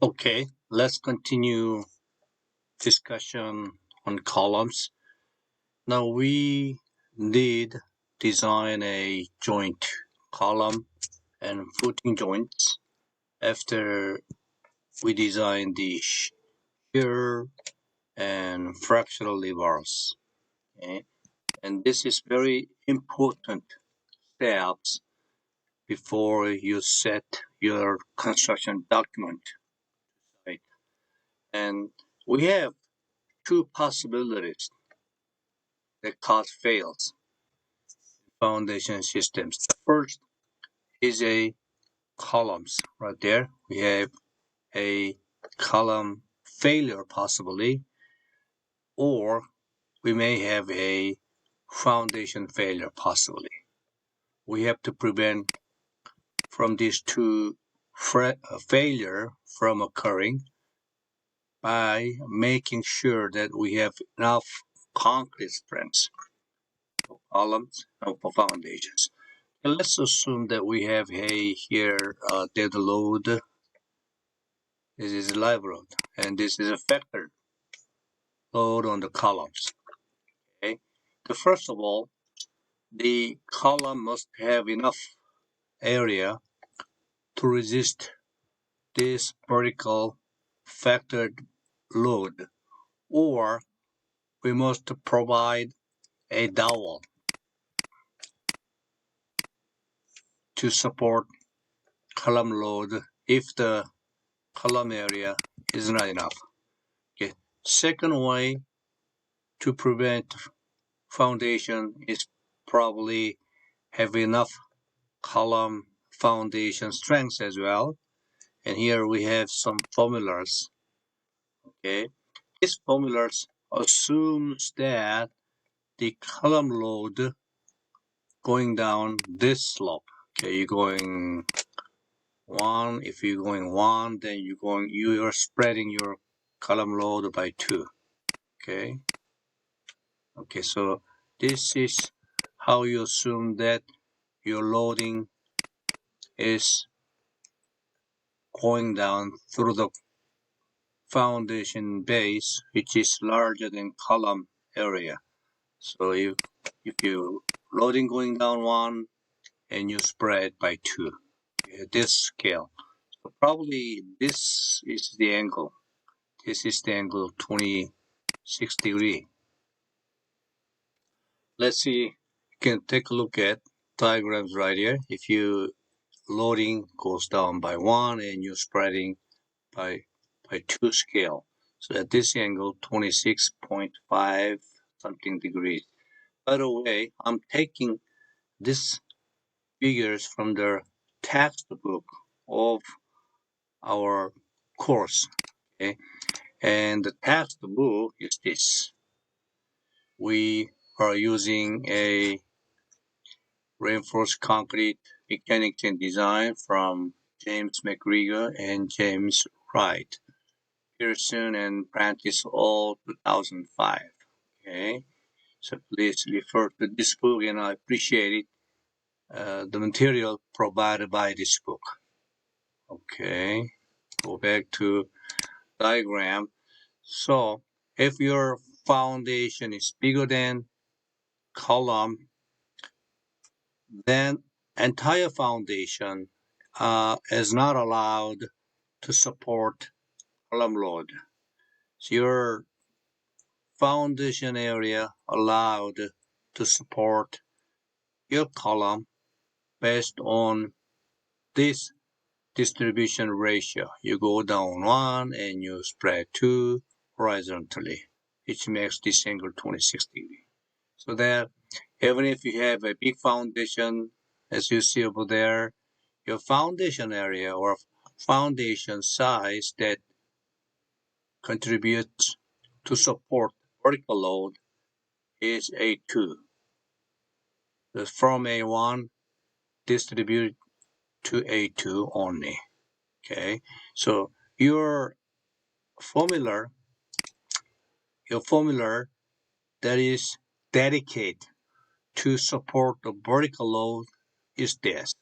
Okay, let's continue discussion on columns. Now we did design a joint column and footing joints after we designed the shear and fractional levers. Okay? And this is very important steps before you set your construction document. Right? And we have two possibilities that cause fails foundation systems. The first is a columns right there. We have a column failure possibly, or we may have a foundation failure possibly. We have to prevent from these two failure from occurring by making sure that we have enough concrete strengths for columns and for foundations. And let's assume that we have a here dead load. This is live load, and this is a factor load on the columns. Okay. First of all, the column must have enough area to resist this vertical factored load, or we must provide a dowel to support column load if the column area is not enough. Okay. Second way to prevent foundation is probably have enough column foundation strength as well. And here we have some formulas. Okay, these formulas assumes that the column load going down this slope. Okay, you're going one. If you're going one, then you are spreading your column load by two. Okay. Okay, so this is how you assume that your loading is going down through the foundation base, which is larger than column area. So if you loading going down one and you spread by two, this scale. So probably this is the angle. This is the angle 26 degree. Let's see, you can take a look at diagrams right here. If you loading goes down by one and you're spreading by two scale. So at this angle, 26.5 something degrees. By the way, I'm taking these figures from the textbook of our course. Okay, and the textbook is this. We are using a reinforced concrete mechanics and design from James McGregor and James Wright, Pearson and Prentice, all 2005. Okay, so please refer to this book, and I appreciate it. The material provided by this book. Okay, go back to diagram. So if your foundation is bigger than column, then entire foundation is not allowed to support column load. So your foundation area allowed to support your column based on this distribution ratio. You go down one and you spread two horizontally, which makes this angle 26 degrees. So that even if you have a big foundation, as you see over there, your foundation area or foundation size that contributes to support vertical load is A2. So from A1 distribute to A2 only. Okay, so your formula that is dedicated to support the vertical load is this.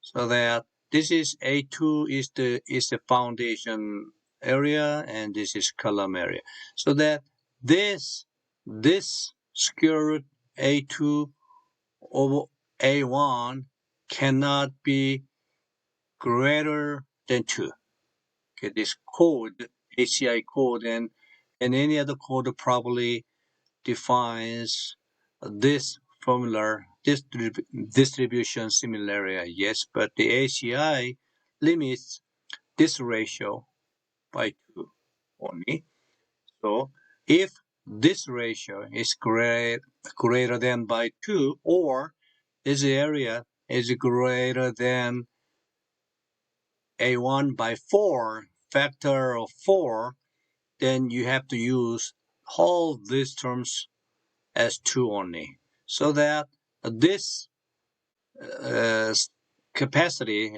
So that this is A2 is the foundation area, and this is column area. So that this square root A2 over A1 cannot be greater than 2. Okay, this code, ACI code, and any other code probably defines this formula, this distribution similar area, yes, but the ACI limits this ratio by 2 only. So if this ratio is greater than by 2, or this area is greater than A1 by 4, factor of 4, then you have to use all these terms as 2 only. So that this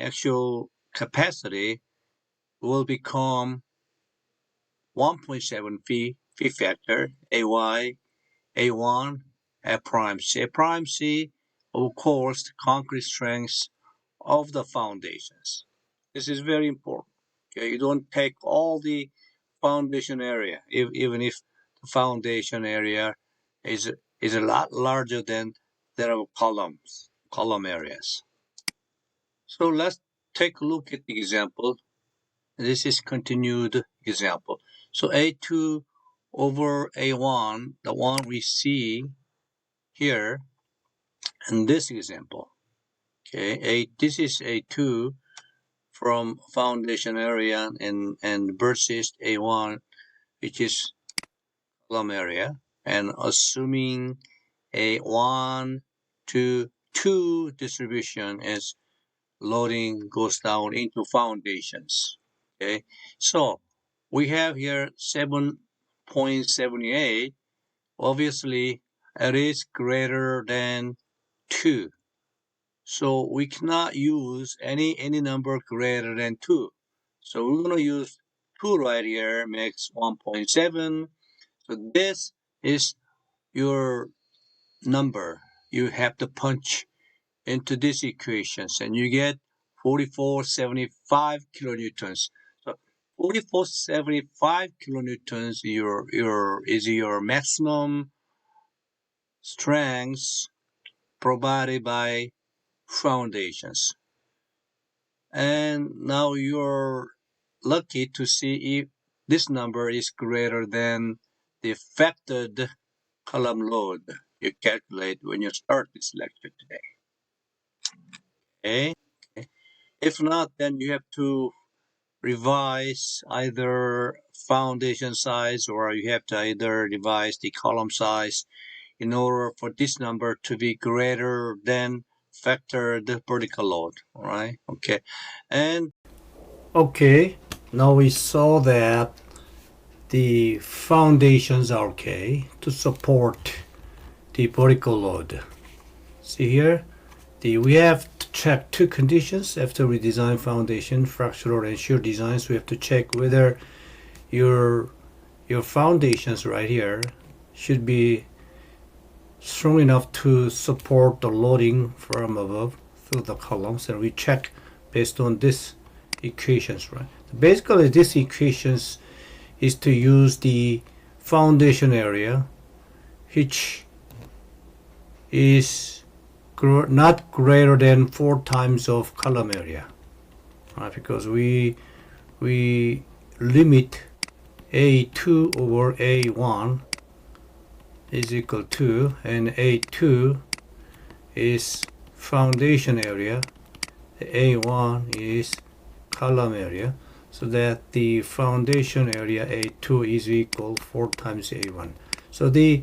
actual capacity, will become 1.7 phi factor AY, A1, A prime C. A prime C, of course, the concrete strength of the foundations. This is very important. Okay, you don't take all the foundation area, even if the foundation area is a lot larger than there are column areas. So let's take a look at the example. This is continued example. So A2 over A1, the one we see here in this example. Okay, this is A2 from foundation area and versus A1, which is column area, and assuming a 1 to 2 distribution as loading goes down into foundations. Okay, so we have here 7.78. Obviously, it is greater than 2. So we cannot use any number greater than 2. So we're going to use 2 right here, makes 1.7. So this is your number you have to punch into these equations, and you get 4475 kilonewtons. So 4475 kilonewtons is your maximum strength provided by foundations. And now you're lucky to see if this number is greater than the factored column load you calculate when you start this lecture today. Okay? If not, then you have to revise either foundation size, or you have to either revise the column size in order for this number to be greater than factored vertical load. All right? Okay. And Okay, now we saw that the foundations are okay to support the vertical load. See here, we have to check two conditions after we design foundation, fractional and shear designs. We have to check whether your foundations right here should be strong enough to support the loading from above through the columns, and we check based on this equations, right? Basically, this equations is to use the foundation area, which is not greater than 4 times of column area, right? Because we limit A2 over A1 is equal to, and A2 is foundation area, A1 is column area, so that the foundation area A2 is equal 4 times A1. So the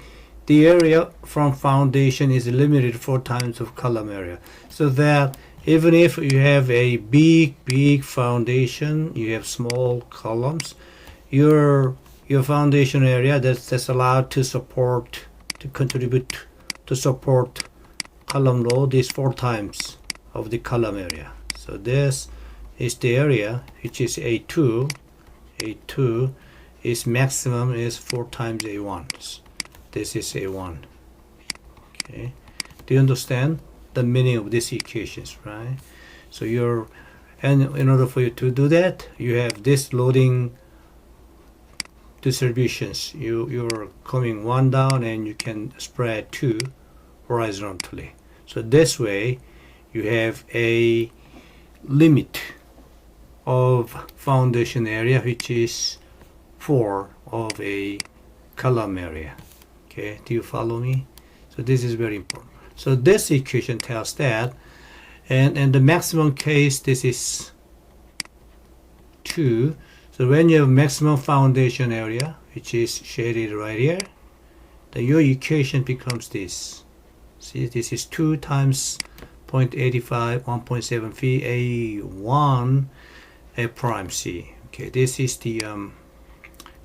area from foundation is limited 4 times of column area, so that even if you have a big foundation, you have small columns, your foundation area that's allowed to contribute to support column load is 4 times of the column area. So this is the area which is A2. A2 is maximum is 4 times A1. This is A1. Okay, do you understand the meaning of these equations, right? So And in order for you to do that, you have this loading distributions. You're coming one down and you can spread two horizontally. So this way you have a limit of foundation area which is 4 of a column area. Okay, do you follow me? So this is very important. So this equation tells that, and the maximum case, this is 2. So when you have maximum foundation area, which is shaded right here, then your equation becomes this. See, this is 2 times 0.85, 1.7 phi A1 A prime C. Okay, this is the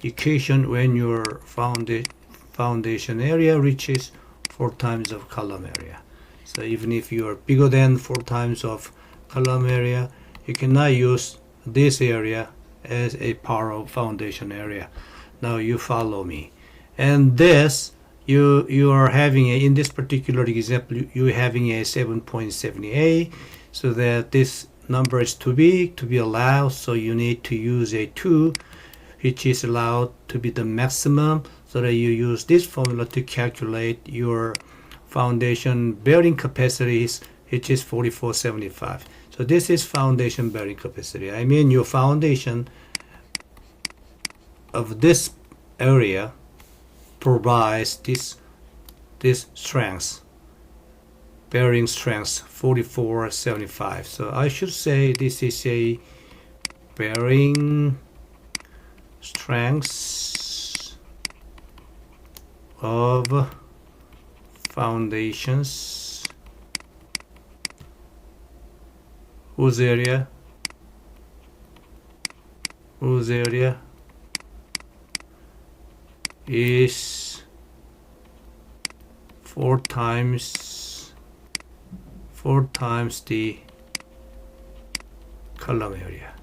equation when your foundation area reaches 4 times of column area. So even if you are bigger than 4 times of column area, you cannot use this area as a part of foundation area. Now you follow me. And this, you are having in this particular example, you're having a 7.78, so that this number is too big to be allowed, so you need to use a 2, which is allowed to be the maximum, so that you use this formula to calculate your foundation bearing capacities, which is 4475. So this is foundation bearing capacity. I mean your foundation of this area provides this strength, bearing strength 4475. So I should say this is a bearing strength of foundations whose area is 4 times the column area.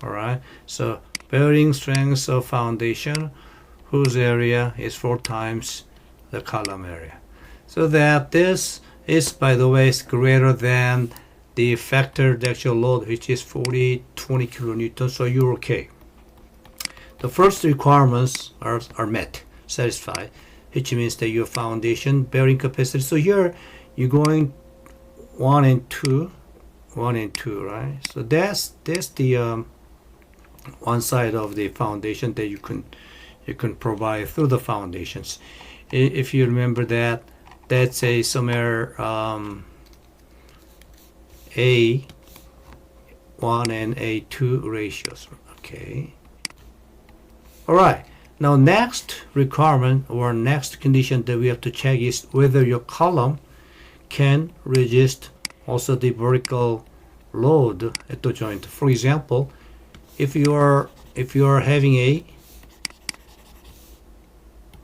All right, so bearing strength of foundation whose area is 4 times the column area. So that this is, by the way, is greater than the factor the actual load, which is 20 kilonewtons. So you're okay. The first requirements are met, satisfied, which means that your foundation bearing capacity. So here you're going 1 and 2, right? So that's the one side of the foundation that you can provide through the foundations. If you remember that, that's a somewhere A1 and A2 ratios. Okay. All right. Now next requirement or next condition that we have to check is whether your column can resist also the vertical load at the joint. For example, if you are having a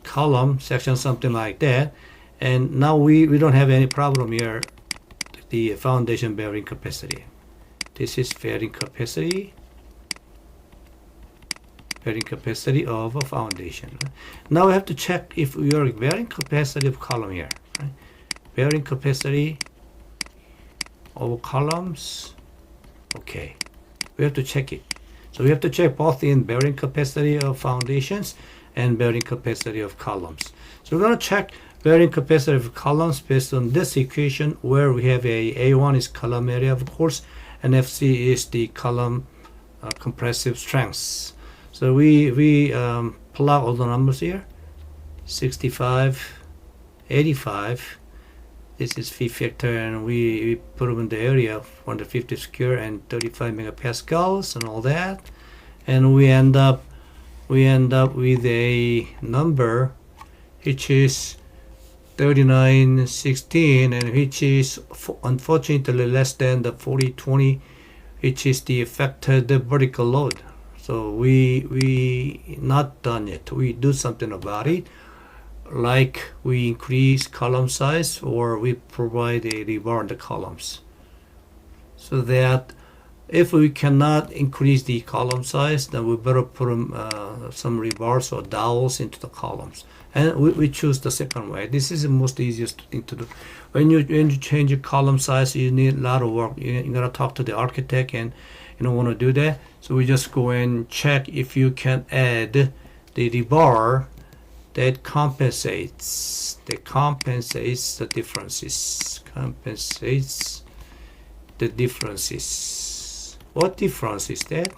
column section, something like that, and now we don't have any problem here, the foundation bearing capacity. This is bearing capacity of a foundation. Now we have to check if we are bearing capacity of column here, right? Bearing capacity of columns. Okay, we have to check it. So we have to check both in bearing capacity of foundations and bearing capacity of columns. So we're going to check bearing capacity of columns based on this equation, where we have A1 is column area, of course, and FC is the column compressive strength. So we plug all the numbers here. 65, 85. This is phi factor, and we put them in the area of 150 square and 35 megapascals and all that, and we end up with a number which is 3916, and which is unfortunately less than the 4020, which is the affected vertical load. So we not done it. We do something about it, like we increase column size or we provide a rebar in the columns, so that if we cannot increase the column size, then we better put some rebars or dowels into the columns. and we choose the second way. This is the most easiest thing to do. When you change your column size, you need a lot of work. You gotta talk to the architect, and you don't want to do that. So we just go and check if you can add the rebar that compensates the differences. Compensates the differences. What difference is that?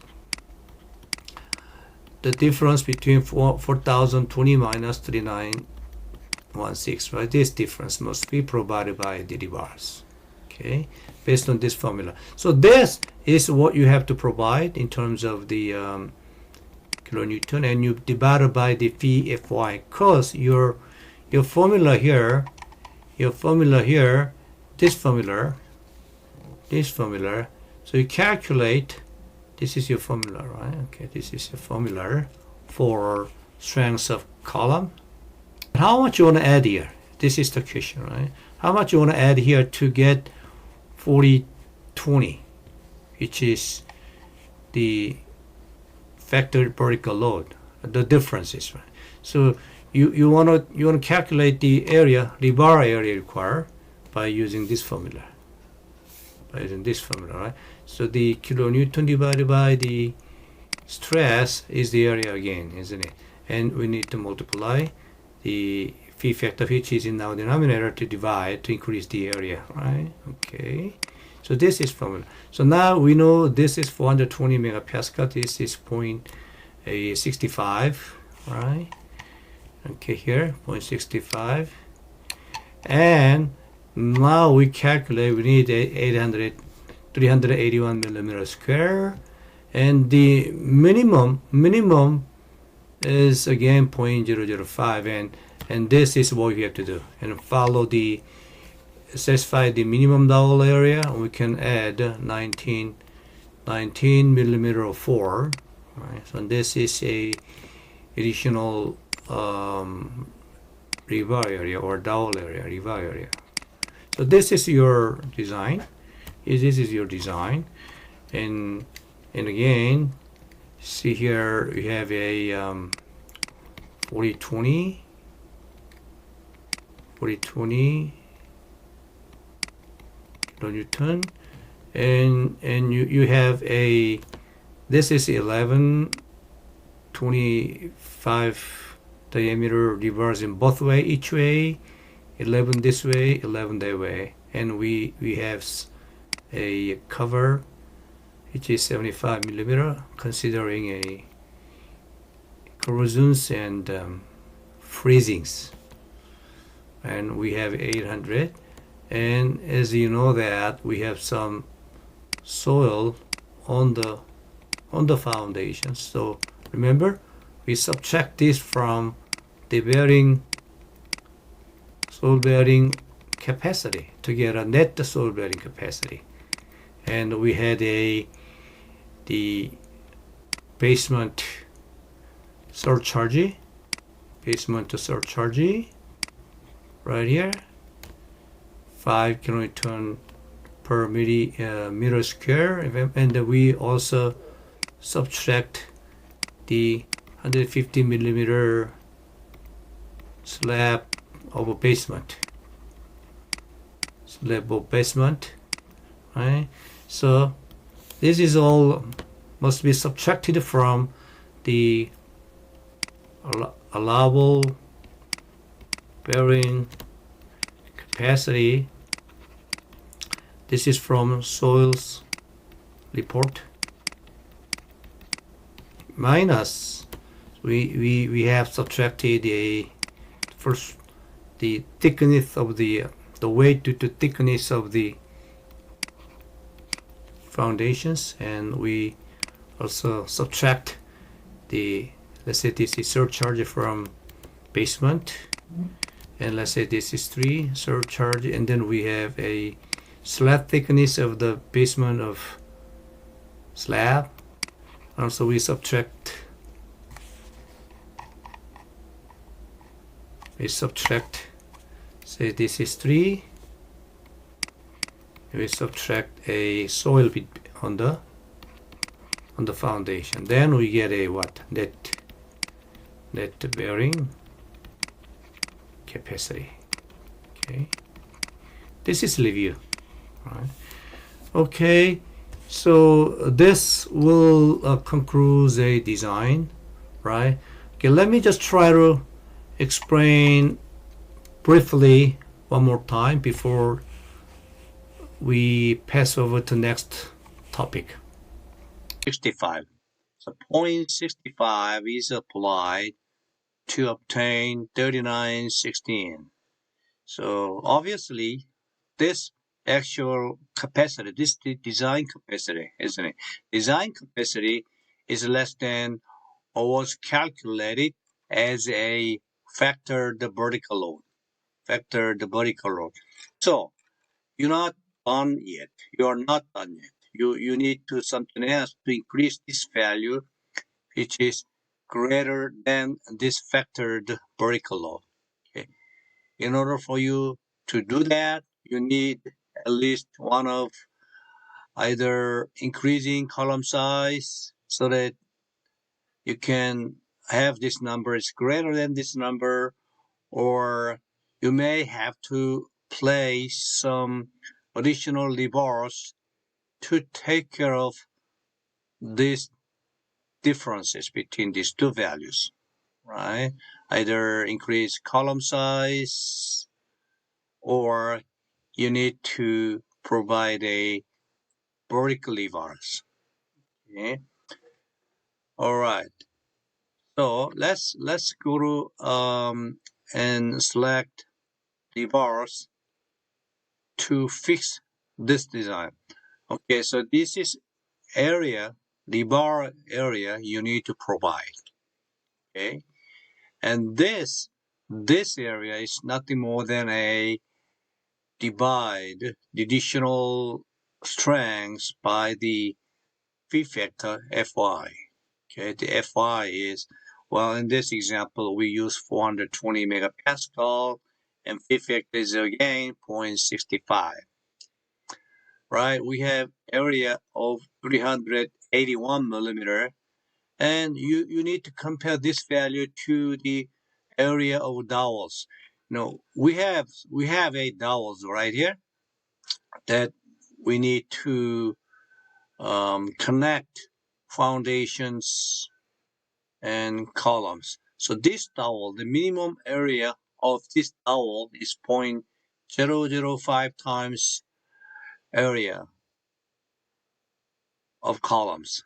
The difference between 4020 minus 3916, right? This difference must be provided by the rebars, okay, based on this formula. So this is what you have to provide in terms of the kilonewton, and you divide it by the Fy, because your formula here, this formula, so you calculate. This is your formula, right? Okay, this is your formula for strength of column. How much you want to add here? This is the question, right? How much you want to add here to get 4020, which is the factor vertical load, the differences, right? So you want to calculate the area, rebar area required by using this formula. Right? So the kilonewton divided by the stress is the area again, isn't it? And we need to multiply the phi factor, which is in now denominator, to divide to increase the area, right? Okay. So this is formula. So now we know this is 420 megapascal. This is 0.65, right? Okay, here 0.65, and now we calculate. We need 381 millimeter square, and the minimum is again 0.005, and this is what we have to do, and satisfy the minimum dowel area. We can add 19 millimeter of 4, right? So this is a additional rebar area or dowel area, rebar area. So this is your design. This is your design, and again, see here we have a 4020 kilonewton, and you have a, this is 1125 diameter rebars in both way, each way, 11 this way, 11 that way, and we have a cover which is 75 millimeter, considering a corrosions and freezings, and we have 800, and as you know that we have some soil on the foundation. So remember, we subtract this from the soil bearing capacity to get a net soil bearing capacity, and we had the basement surcharge right here, 5 kilonewton per meter square, and we also subtract the 150 millimeter slab of basement, right? So this is all must be subtracted from the allowable bearing capacity. This is from soils report, minus we have subtracted the thickness of the weight due to thickness of the foundations, and we also subtract the, let's say this is surcharge from basement, and let's say this is 3 surcharge, and then we have a slab thickness of the basement of slab, and so we subtract say this is 3, we subtract a soil bit on the foundation, then we get a what, net bearing capacity. Okay, this is review. Right. Okay, so this will conclude a design, right? Okay, let me just try to explain briefly one more time before we pass over to next topic. 65. So point 65 is applied to obtain 3916. So obviously, this actual capacity, this design capacity, isn't it? Design capacity is less than or was calculated as a factor the vertical load. Factor the vertical load. So you're not done yet. You are not done yet. You need to something else to increase this value, which is greater than this factored vertical load. Okay. In order for you to do that, you need at least one of either increasing column size so that you can have this number is greater than this number, or you may have to place some additional levers to take care of these differences between these two values, right? Either increase column size, or you need to provide a vertical levers. Okay. All right. So let's go to and select levers to fix this design. Okay, so this is area, the bar area you need to provide. Okay, and this area is nothing more than a divide the additional strengths by the phi factor Fy. Okay, the Fy is, well, in this example we use 420 megapascal, and phi factor is again 0.65. Right, we have area of 381 millimeter, and you need to compare this value to the area of dowels. We have a dowels right here that we need to connect foundations and columns. So this dowel, the minimum area of this dowel is 0.005 times area of columns.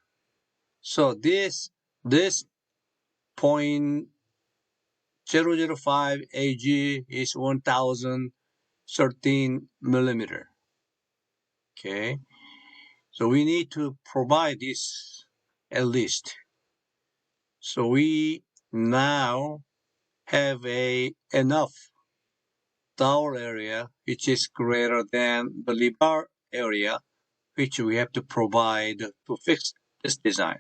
So this 0.005 AG is 1013 millimeter. Okay, so we need to provide this at least. So we now have enough dowel area which is greater than the lever area which we have to provide to fix this design,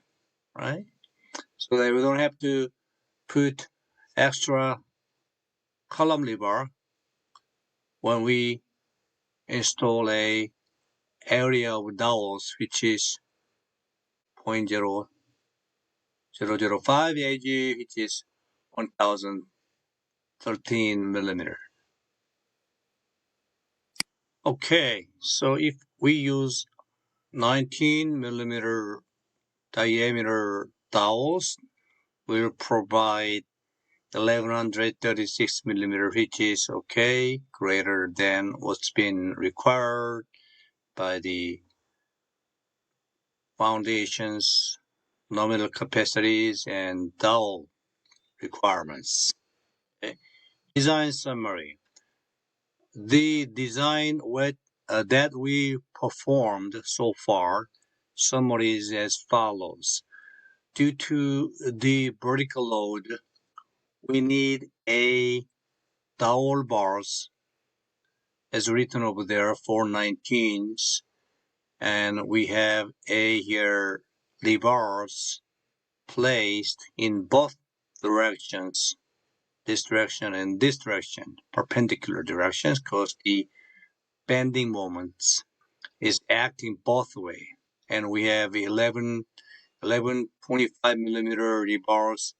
right? So that we don't have to put extra column lever when we install a area of dowels which is 0.0005 AG, which is 1013 millimeter. Okay, so if we use 19 millimeter diameter dowels, we'll provide 1136 millimeter, which is okay, greater than what's been required by the foundations, nominal capacities, and dowel requirements. Okay. Design summary. The design that we performed so far summarizes as follows. Due to the vertical load, we need a dowel bars as written over there, 419s, and we have here levers placed in both directions, this direction and this direction, perpendicular directions, because the bending moments is acting both way. And we have 11.25 millimeter rebars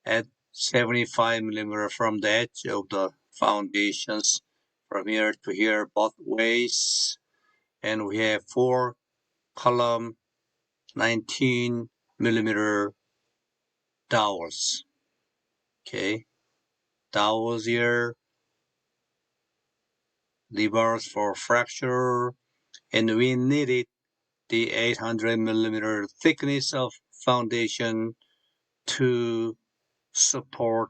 at 75 millimeter from the edge of the foundations from here to here both ways, and we have 4-column 19 mm dowels. Okay, dowels here, levers for fracture, and we needed the 800 mm thickness of foundation to support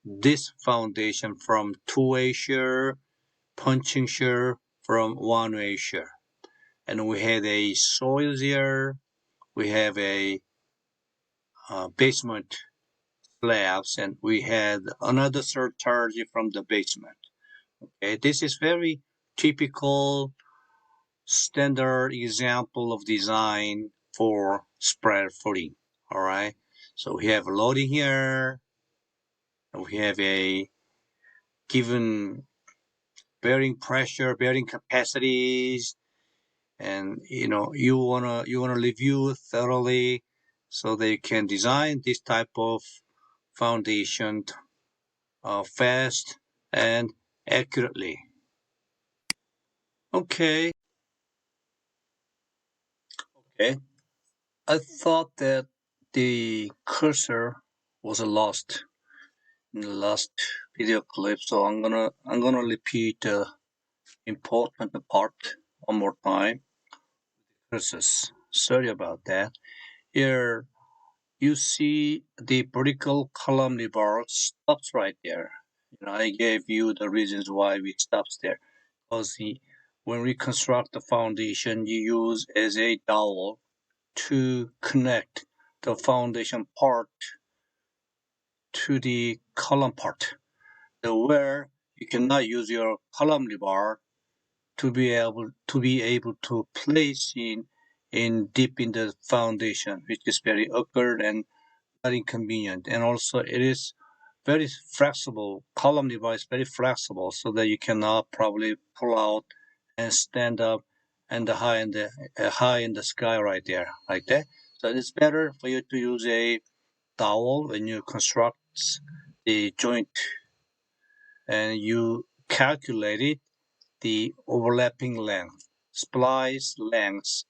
this foundation from two-way shear, punching shear from one-way shear. And we had a soil here, we have a basement slabs, and we had another surcharge from the basement. Okay, this is very typical standard example of design for spread footing. All right, so we have loading here, we have a given bearing pressure, bearing capacities, and you wanna review thoroughly so they can design this type of foundation fast and accurately. Okay. Okay. I thought that the cursor was lost in the last video clip, so I'm gonna repeat the important part one more time. Cursors. Sorry about that. Here you see the vertical column lever stops right there. I gave you the reasons why it stops there. Because when we construct the foundation, you use as a dowel to connect the foundation part to the column part. Where you cannot use your column lever to be able to place in deep in the foundation, which is very awkward and very inconvenient. And also it is very flexible. Column lever is very flexible, so that you cannot probably pull out and stand up and high in the sky right there, like that. So it's better for you to use a dowel when you construct the joint, and you calculate the overlapping length, splice lengths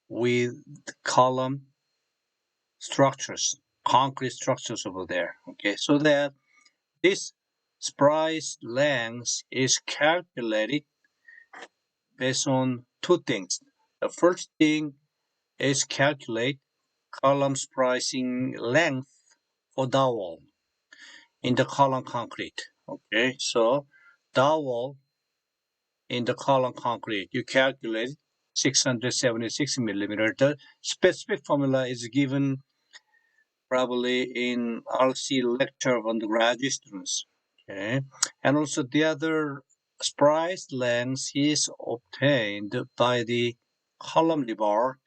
with column structures, concrete structures over there. Okay, so that this splice length is calculated based on two things. The first thing is calculate column splicing length for dowel in the column concrete. Okay, so dowel in the column concrete, you calculate 676 mm. The specific formula is given probably in RC lecture of undergraduate students. Okay, and also the other splice length is obtained by the column lever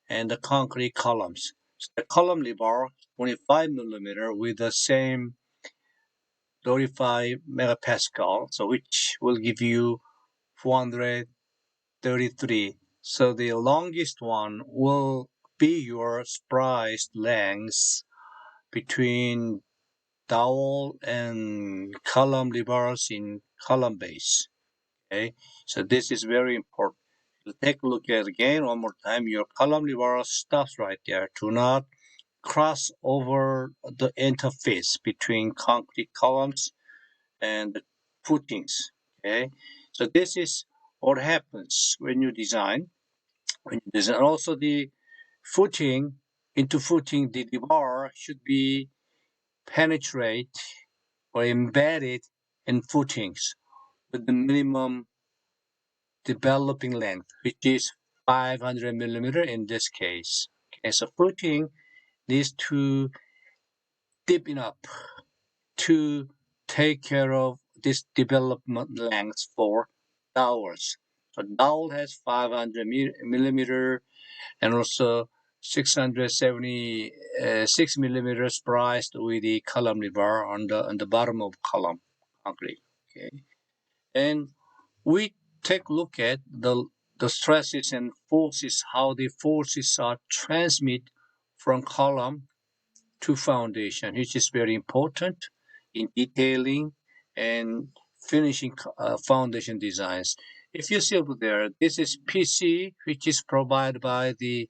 and the concrete columns. So the column lever 25 millimeter with the same 35 megapascal, so which will give you 433. So the longest one will be your splice length between dowel and column levers in column base. Okay, so this is very important. Take a look at it again one more time. Your column lever stops right there. Do not cross over the interface between concrete columns and the footings. Okay, so this is what happens when you design. Also the footing, the bar should be penetrate or embedded in footings with the minimum developing length, which is 500 millimeter in this case. Okay, so footing needs to deep enough to take care of this development length for dowels. So dowel has 500 millimeter and also 676 millimeters spliced with the column lever on the bottom of column concrete. Okay, and we take a look at the stresses and forces, how the forces are transmitted from column to foundation, which is very important in detailing and finishing foundation designs. If you see over there, this is PC, which is provided by the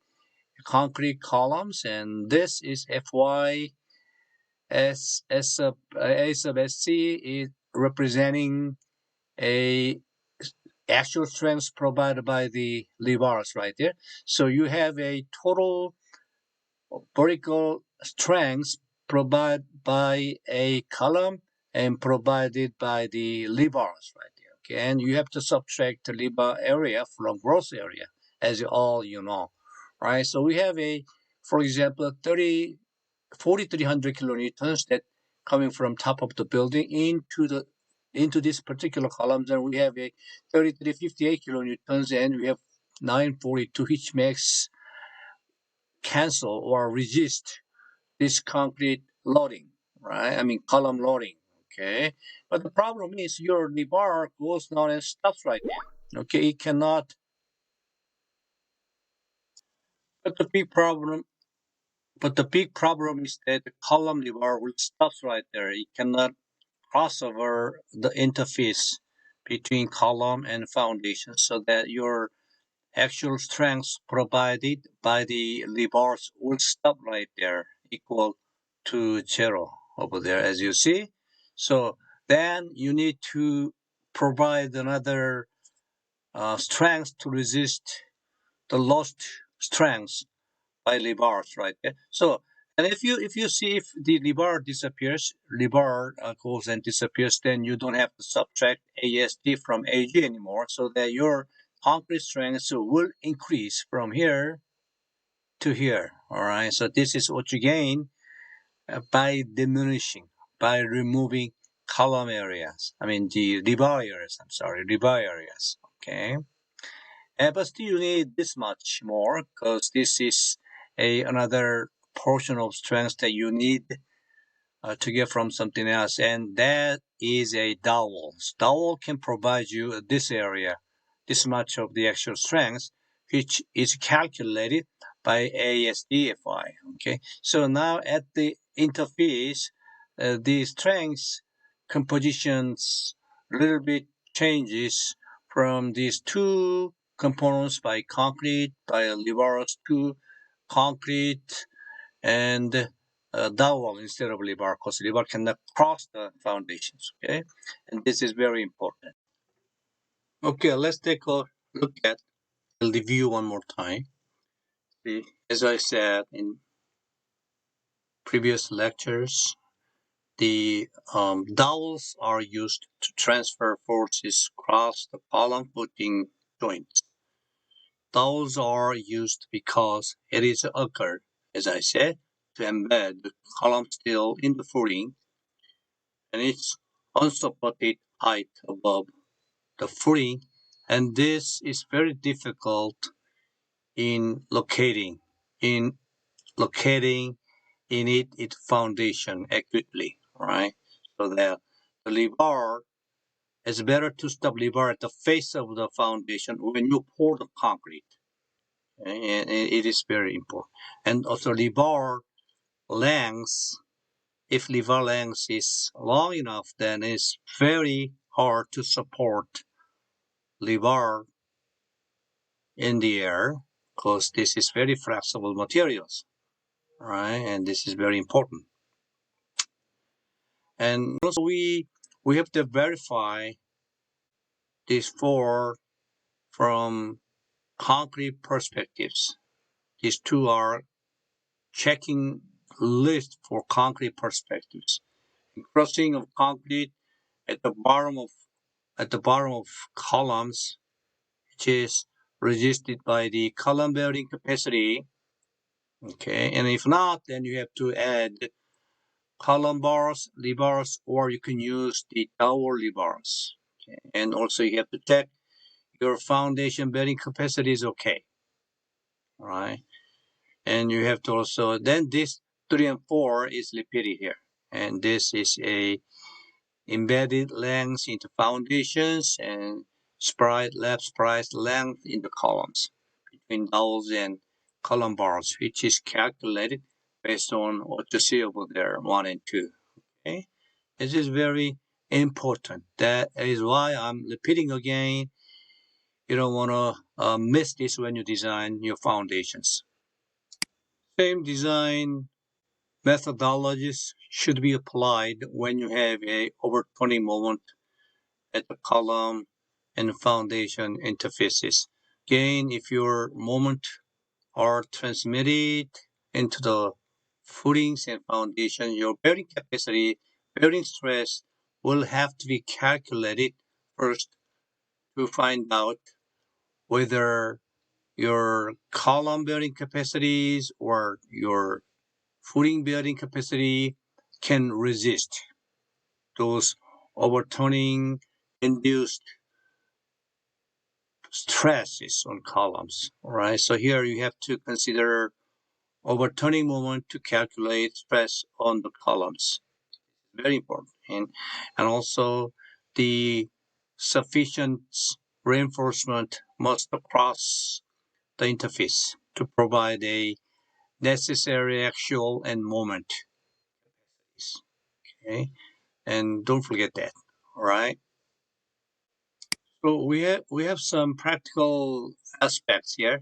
concrete columns, and this is FY. A sub SC is representing a actual strength provided by the levers right there. So you have a total vertical strength provided by a column and provided by the levers right there. Okay, and you have to subtract the lever area from gross area, as all you know, right? So we have a, for example, 4,300 kilonewtons that coming from top of the building into this particular columns, and we have a 3,358 kilonewtons, and we have 942, which makes cancel or resist this concrete loading, right? I mean column loading. Okay, but the problem is your rebar goes down and stops right there. Okay, it cannot. But the big problem, is that the column rebar will stop right there. It cannot cross over the interface between column and foundation, so that your actual strength provided by the levers will stop right there, equal to 0 over there, as you see. So then you need to provide another strength to resist the lost strength by levers right there. So, and if you see if the lever goes and disappears, then you don't have to subtract ASD from AG anymore, so that your concrete strength will increase from here to here. All right. So this is what you gain by removing column areas. I mean the rebar areas. I'm sorry, rebar areas. Okay. But still you need this much more, because this is another portion of strength that you need to get from something else, and that is a dowel. Dowel can provide you this area, this much of the actual strength, which is calculated by ASDFI. Okay, so now at the interface, the strength compositions a little bit changes from these two components by concrete, by levers to concrete and dowel instead of lever, because lever cannot cross the foundations. Okay, and this is very important. Okay, let's take a look at the view one more time. See, as I said in previous lectures, the dowels are used to transfer forces across the column footing joints. Dowels are used because it is occurred, as I said, to embed the column steel in the footing and its unsupported height above the footing, and this is very difficult in in locating in its foundation accurately, right? So that the lever is better to stop lever at the face of the foundation when you pour the concrete, and it is very important. And also lever length, if lever length is long enough, then it's very hard to support lever in the air, because this is very flexible materials, right? And this is very important. And also we have to verify these four from concrete perspectives. These two are checking list for concrete perspectives. Crossing of concrete at the bottom of columns, which is resisted by the column bearing capacity. Okay, and if not, then you have to add column bars, levers, or you can use the dowel levers. Okay, and also you have to check your foundation bearing capacity is okay. All right, and you have to also, then this 3 and 4 is repeated here, and this is a embedded length into foundations and left sprite length in the columns between dowels and column bars, which is calculated based on what you see over there, 1 and 2. Okay, this is very important. That is why I'm repeating again. You don't want to miss this when you design your foundations. Same design methodologies should be applied when you have a overturning moment at the column and foundation interfaces. Again, if your moment are transmitted into the footings and foundation, your bearing capacity, bearing stress will have to be calculated first to find out whether your column bearing capacities or your footing bearing capacity can resist those overturning induced stresses on columns. All right. So here you have to consider overturning moment to calculate stress on the columns. Very important. And also the sufficient reinforcement must cross the interface to provide a necessary actual and moment. Okay. And don't forget that. All right. So we have some practical aspects here,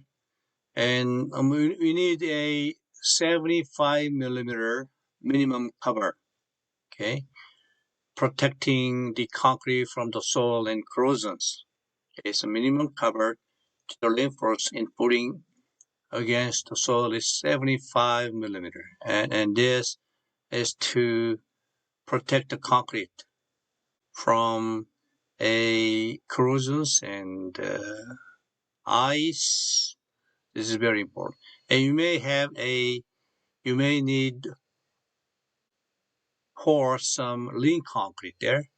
and we need a 75 millimeter minimum cover. Okay, protecting the concrete from the soil and corrosions. Okay, so minimum cover to the reinforce in putting against the soil is 75 millimeter, and this is to protect the concrete from a corrosions and ice. This is very important. And you may need pour some lean concrete there,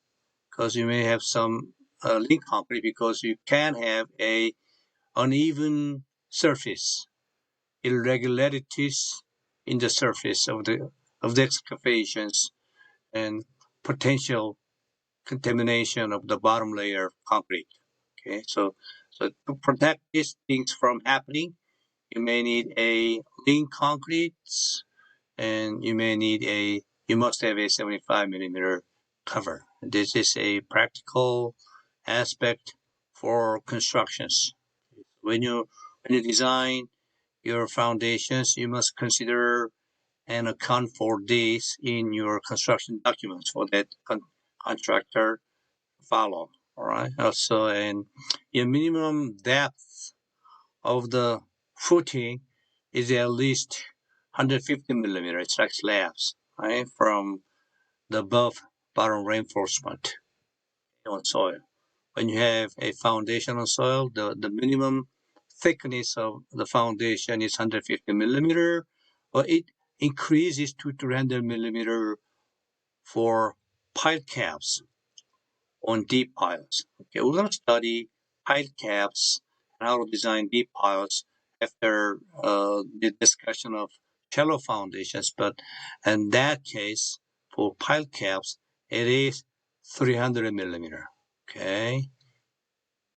because you may have some lean concrete because you can have a uneven surface, irregularities in the surface of the excavations, and potential contamination of the bottom layer of concrete. Okay, so to protect these things from happening, you may need a lean concrete, and you must have a 75 millimeter cover. This is a practical aspect for constructions. When you design your foundations, you must consider and account for this in your construction documents for that contractor follow. All right. Also, and your minimum depth of the footing is at least 150 millimeter. It's like slabs, right, from the above bottom reinforcement on soil. When you have a foundation on soil, the minimum thickness of the foundation is 150 millimeter, but it increases to 300 millimeter for pile caps on deep piles. Okay, we're going to study pile caps and how to design deep piles after the discussion of shallow foundations. But in that case, for pile caps, it is 300 millimeter. Okay,